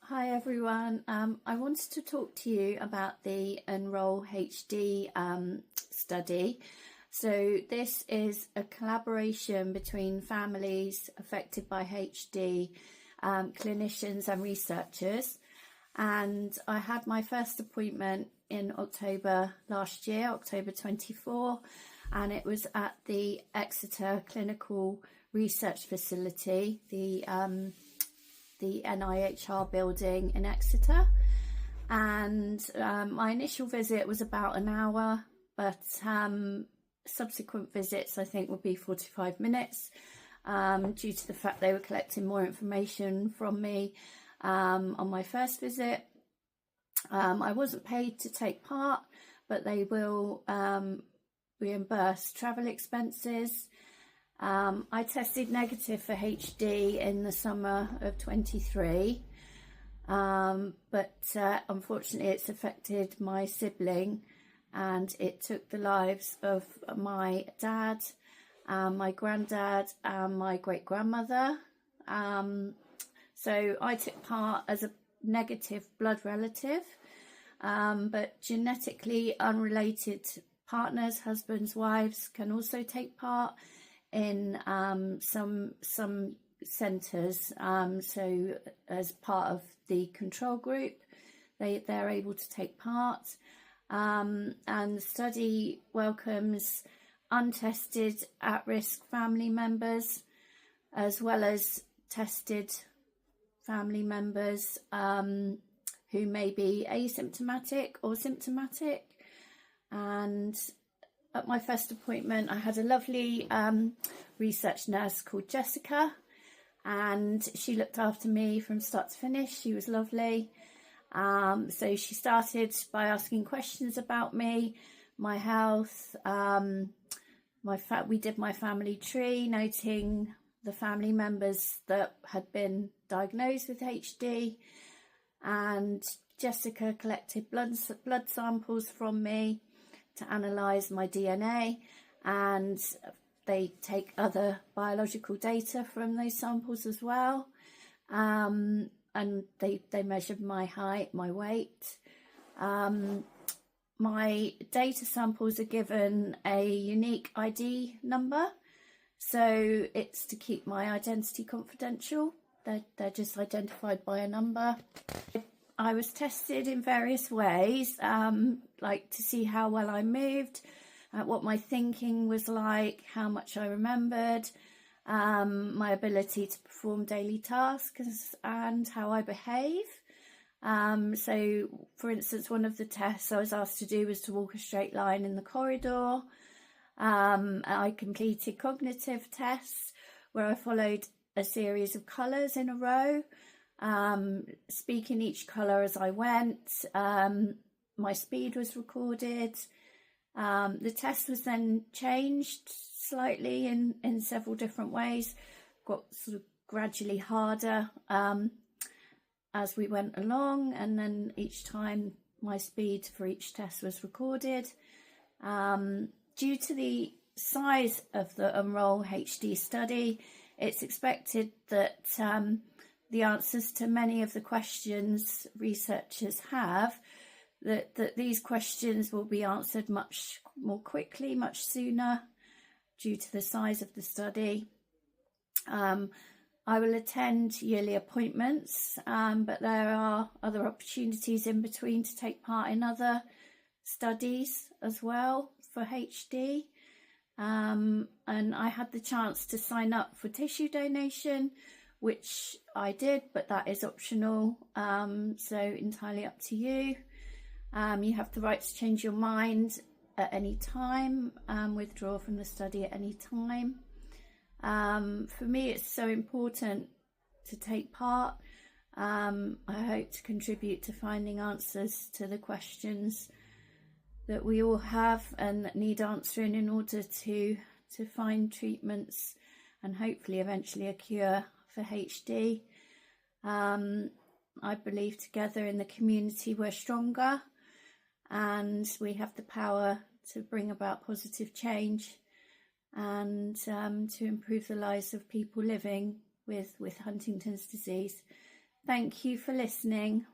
Hi everyone. I wanted to talk to you about the Enroll-HD study. So this is a collaboration between families affected by HD, clinicians and researchers. And I had my first appointment in October last year, October 24, and it was at the Exeter Clinical Research Facility, the NIHR building in Exeter, and my initial visit was about an hour, but subsequent visits I think would be 45 minutes due to the fact they were collecting more information from me on my first visit. I wasn't paid to take part, but they will reimburse travel expenses. I tested negative for HD in the summer of 23, but unfortunately it's affected my sibling, and it took the lives of my dad, my granddad and my great-grandmother. So I took part as a negative blood relative, but genetically unrelated partners, husbands, wives can also take part in some centres, so as part of the control group they're able to take part, and the study welcomes untested at-risk family members as well as tested family members who may be asymptomatic or symptomatic. And at my first appointment, I had a lovely research nurse called Jessica, and she looked after me from start to finish. She was lovely. So she started by asking questions about me, my health. We did my family tree, noting the family members that had been diagnosed with HD, and Jessica collected blood samples from me to analyse my DNA, and they take other biological data from those samples as well, and they measured my height, my weight. My data samples are given a unique ID number, so it's to keep my identity confidential. They're just identified by a number. I was tested in various ways, like to see how well I moved, what my thinking was like, how much I remembered, my ability to perform daily tasks and how I behave. So, for instance, one of the tests I was asked to do was to walk a straight line in the corridor. I completed cognitive tests where I followed a series of colours in a row, speaking each colour as I went. My speed was recorded. The test was then changed slightly in several different ways, got sort of gradually harder as we went along, and then each time my speed for each test was recorded. Due to the size of the Enroll-HD study, it's expected that the answers to many of the questions researchers have, that these questions will be answered much more quickly, much sooner, due to the size of the study. I will attend yearly appointments, but there are other opportunities in between to take part in other studies as well for HD. And I had the chance to sign up for tissue donation, which I did, but that is optional, so entirely up to you. You have the right to change your mind at any time, withdraw from the study at any time. For me, it's so important to take part. I hope to contribute to finding answers to the questions that we all have and that need answering in order to find treatments and hopefully eventually a cure for HD. I believe together in the community we're stronger, and we have the power to bring about positive change and to improve the lives of people living with Huntington's disease. Thank you for listening.